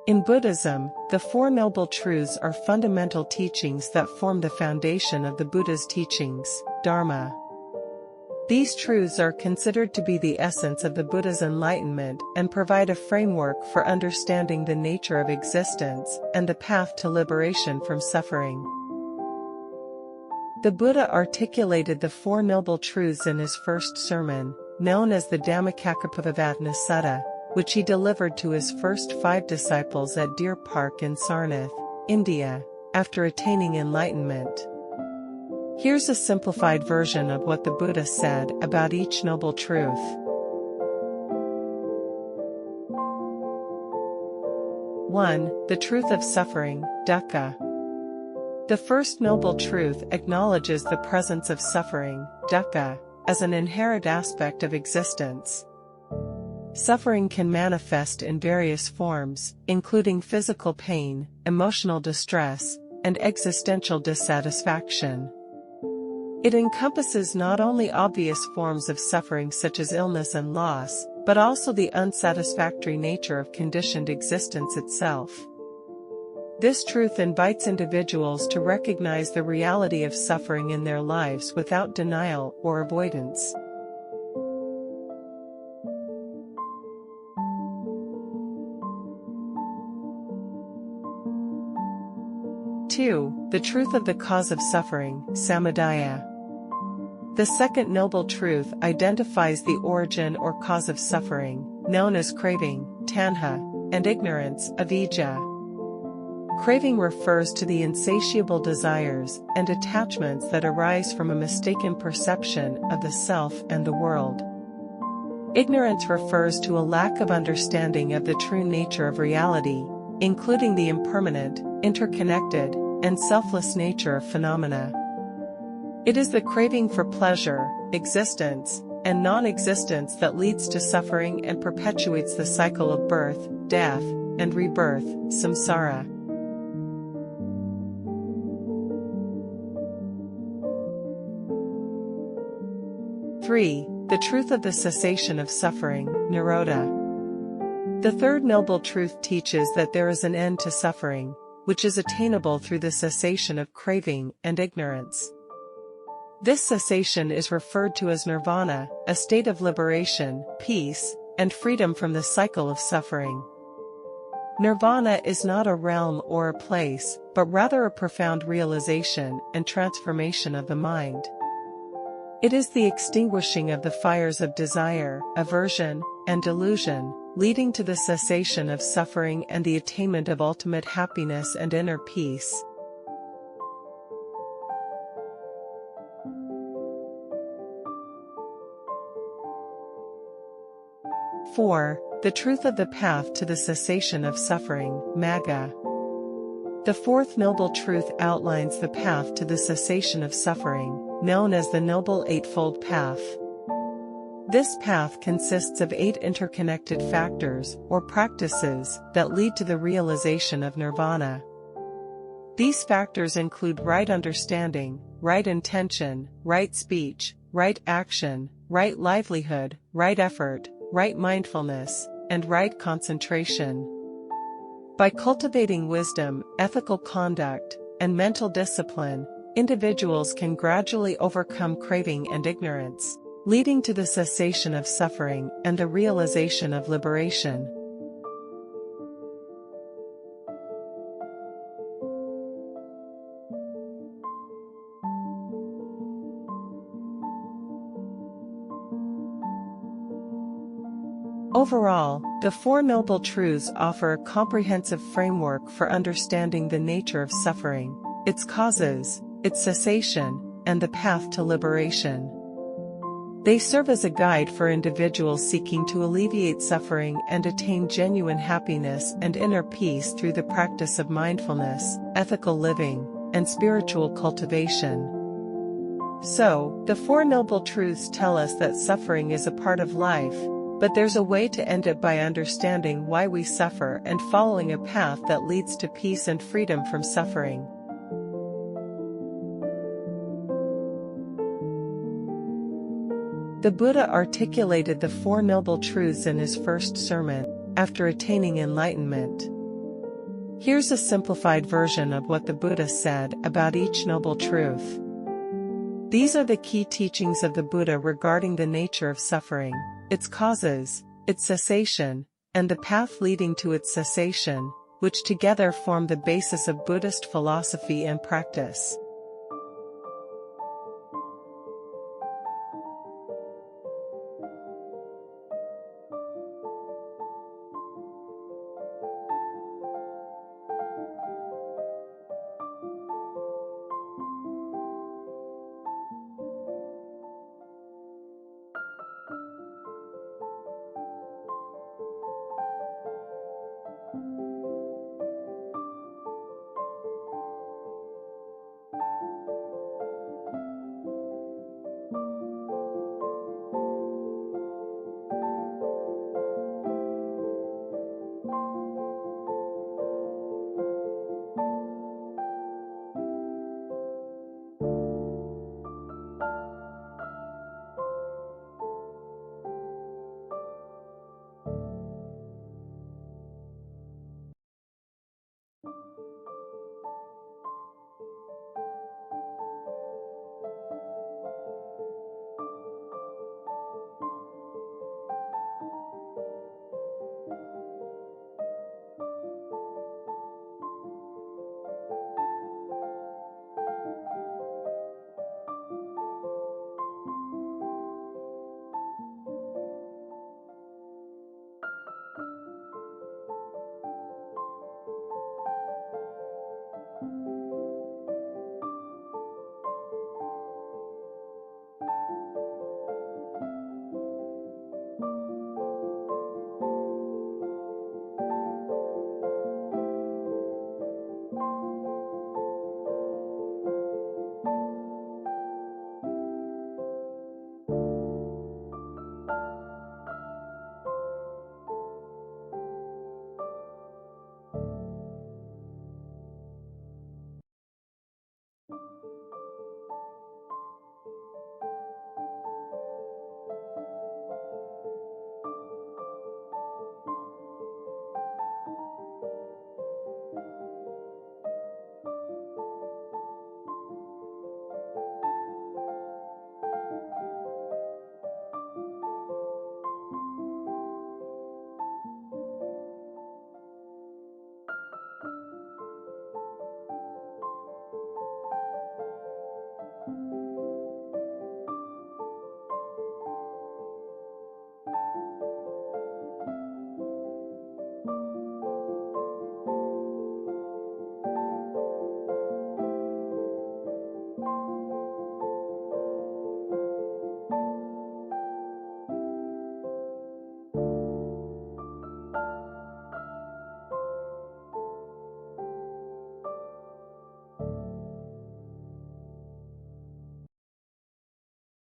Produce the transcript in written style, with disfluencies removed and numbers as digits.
In Buddhism, the Four Noble Truths are fundamental teachings that form the foundation of the Buddha's teachings, Dharma. These truths are considered to be the essence of the Buddha's enlightenment and provide a framework for understanding the nature of existence and the path to liberation from suffering. The Buddha articulated the Four Noble Truths in his first sermon, known as the Dhammacakkappavattana Sutta, which he delivered to his first 5 disciples at Deer Park in Sarnath, India, after attaining enlightenment. Here's a simplified version of what the Buddha said about each noble truth. 1. The truth of suffering, Dukkha. The first noble truth acknowledges the presence of suffering, Dukkha, as an inherent aspect of existence. Suffering can manifest in various forms, including physical pain, emotional distress, and existential dissatisfaction. It encompasses not only obvious forms of suffering such as illness and loss, but also the unsatisfactory nature of conditioned existence itself. This truth invites individuals to recognize the reality of suffering in their lives without denial or avoidance. The truth of the cause of suffering, Samudaya. The second noble truth identifies the origin or cause of suffering, known as craving, tanha, and ignorance, avijja. Craving refers to the insatiable desires and attachments that arise from a mistaken perception of the self and the world. Ignorance refers to a lack of understanding of the true nature of reality, including the impermanent, interconnected, and selfless nature of phenomena. It is the craving for pleasure, existence, and non-existence that leads to suffering and perpetuates the cycle of birth, death, and rebirth, samsara. The truth of the cessation of suffering, Nirodha. The third noble truth teaches that there is an end to suffering, which is attainable through the cessation of craving and ignorance. This cessation is referred to as nirvana, a state of liberation, peace, and freedom from the cycle of suffering. Nirvana is not a realm or a place, but rather a profound realization and transformation of the mind. It is the extinguishing of the fires of desire, aversion, and delusion, leading to the cessation of suffering and the attainment of ultimate happiness and inner peace. The truth of the path to the cessation of suffering, Magga. The fourth noble truth outlines the path to the cessation of suffering, known as the Noble Eightfold Path. This path consists of 8 interconnected factors, or practices, that lead to the realization of nirvana. These factors include right understanding, right intention, right speech, right action, right livelihood, right effort, right mindfulness, and right concentration. By cultivating wisdom, ethical conduct, and mental discipline, individuals can gradually overcome craving and ignorance, leading to the cessation of suffering and the realization of liberation. Overall, the Four Noble Truths offer a comprehensive framework for understanding the nature of suffering, its causes, its cessation, and the path to liberation. They serve as a guide for individuals seeking to alleviate suffering and attain genuine happiness and inner peace through the practice of mindfulness, ethical living, and spiritual cultivation. So, the Four Noble Truths tell us that suffering is a part of life, but there's a way to end it by understanding why we suffer and following a path that leads to peace and freedom from suffering. The Buddha articulated the Four Noble Truths in his first sermon, after attaining enlightenment. Here's a simplified version of what the Buddha said about each noble truth. These are the key teachings of the Buddha regarding the nature of suffering, its causes, its cessation, and the path leading to its cessation, which together form the basis of Buddhist philosophy and practice.